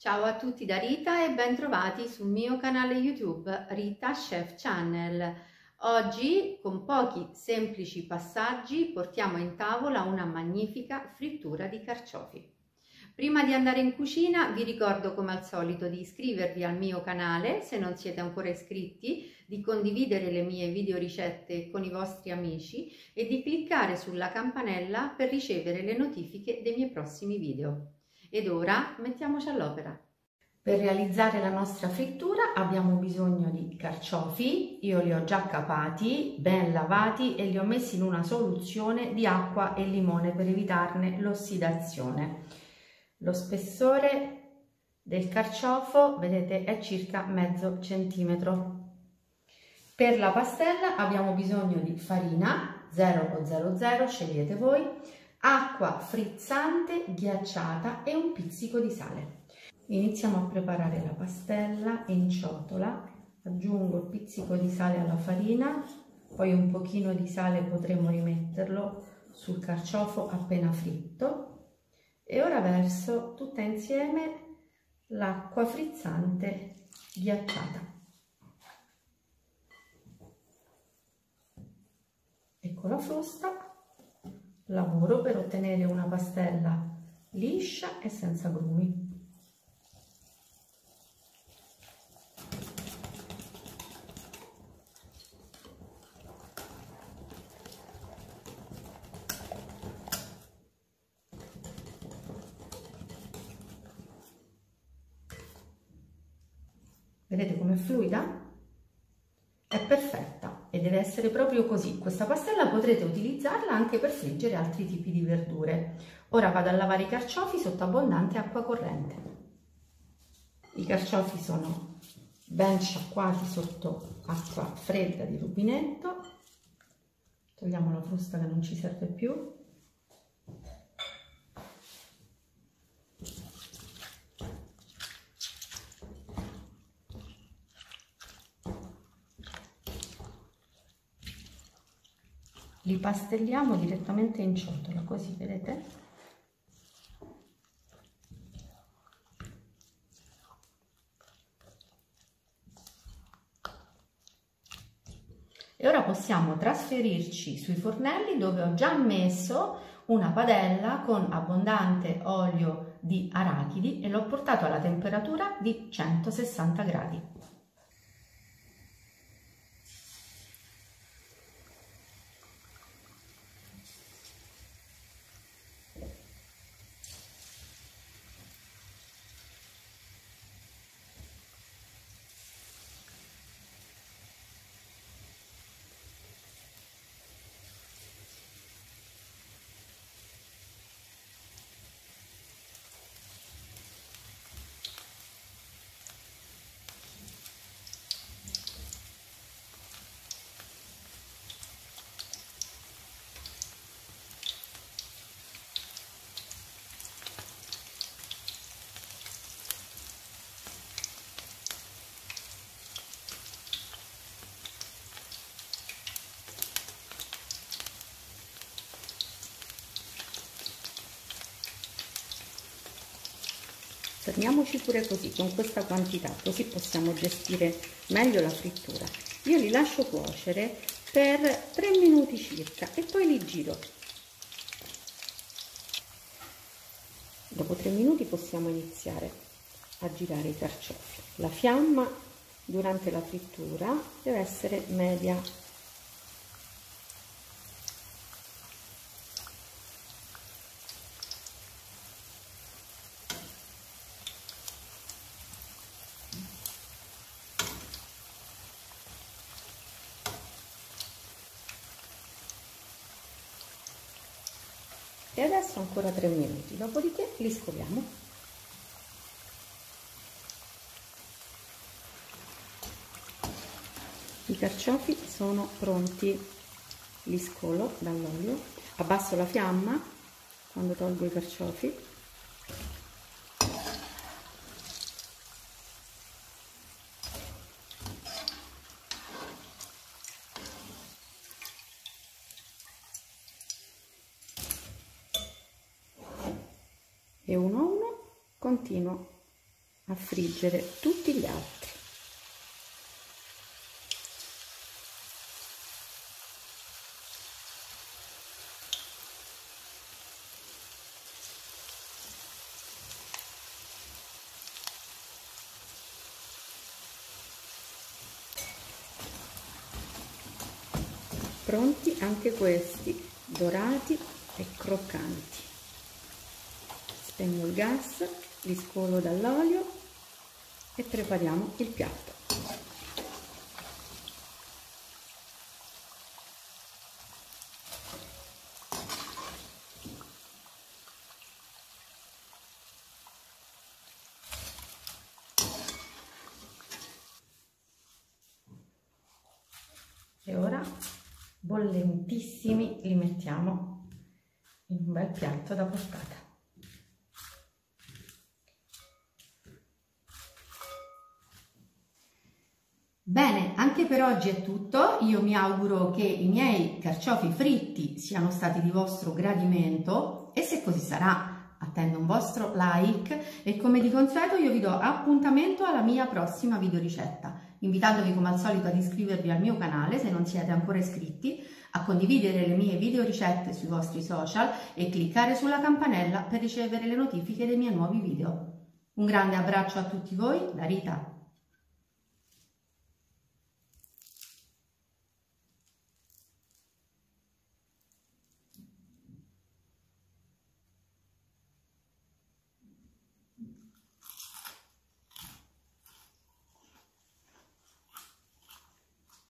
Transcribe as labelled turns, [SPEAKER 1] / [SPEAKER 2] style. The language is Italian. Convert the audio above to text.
[SPEAKER 1] Ciao a tutti da Rita e ben trovati sul mio canale YouTube Rita Chef Channel. Oggi con pochi semplici passaggi portiamo in tavola una magnifica frittura di carciofi. Prima di andare in cucina vi ricordo come al solito di iscrivervi al mio canale se non siete ancora iscritti, di condividere le mie video ricette con i vostri amici e di cliccare sulla campanella per ricevere le notifiche dei miei prossimi video. Ed ora mettiamoci all'opera. Per realizzare la nostra frittura abbiamo bisogno di carciofi, io li ho già capati, ben lavati e li ho messi in una soluzione di acqua e limone per evitarne l'ossidazione. Lo spessore del carciofo, vedete, è circa mezzo centimetro. Per la pastella abbiamo bisogno di farina 0 o 00, scegliete voi, acqua frizzante, ghiacciata e un pizzico di sale. Iniziamo a preparare la pastella in ciotola, aggiungo il pizzico di sale alla farina, poi un pochino di sale potremo rimetterlo sul carciofo appena fritto e ora verso tutta insieme l'acqua frizzante ghiacciata. Ecco la frusta. Lavoro per ottenere una pastella liscia e senza grumi. Vedete com'è fluida? È perfetta e deve essere proprio così. Questa pastella potrete utilizzarla anche per friggere altri tipi di verdure. Ora vado a lavare i carciofi sotto abbondante acqua corrente. I carciofi sono ben sciacquati sotto acqua fredda di rubinetto. Togliamo la frusta che non ci serve più. Li pastelliamo direttamente in ciotola, così vedete? E ora possiamo trasferirci sui fornelli dove ho già messo una padella con abbondante olio di arachidi e l'ho portato alla temperatura di 160 gradi. Fermiamoci pure così, con questa quantità, così possiamo gestire meglio la frittura. Io li lascio cuocere per 3 minuti circa e poi li giro. Dopo 3 minuti possiamo iniziare a girare i carciofi. La fiamma durante la frittura deve essere media. E adesso ancora 3 minuti, dopodiché li scoviamo. I carciofi sono pronti, li scolo dall'olio, abbasso la fiamma quando tolgo i carciofi. E uno a uno continuo a friggere tutti gli altri. Pronti anche questi, dorati e croccanti. Spengo il gas, li scolo dall'olio e prepariamo il piatto. E ora, bollentissimi, li mettiamo in un bel piatto da portata. Bene, anche per oggi è tutto. Io mi auguro che i miei carciofi fritti siano stati di vostro gradimento e se così sarà, attendo un vostro like e come di consueto io vi do appuntamento alla mia prossima videoricetta, invitandovi come al solito ad iscrivervi al mio canale se non siete ancora iscritti, a condividere le mie videoricette sui vostri social e cliccare sulla campanella per ricevere le notifiche dei miei nuovi video. Un grande abbraccio a tutti voi da Rita.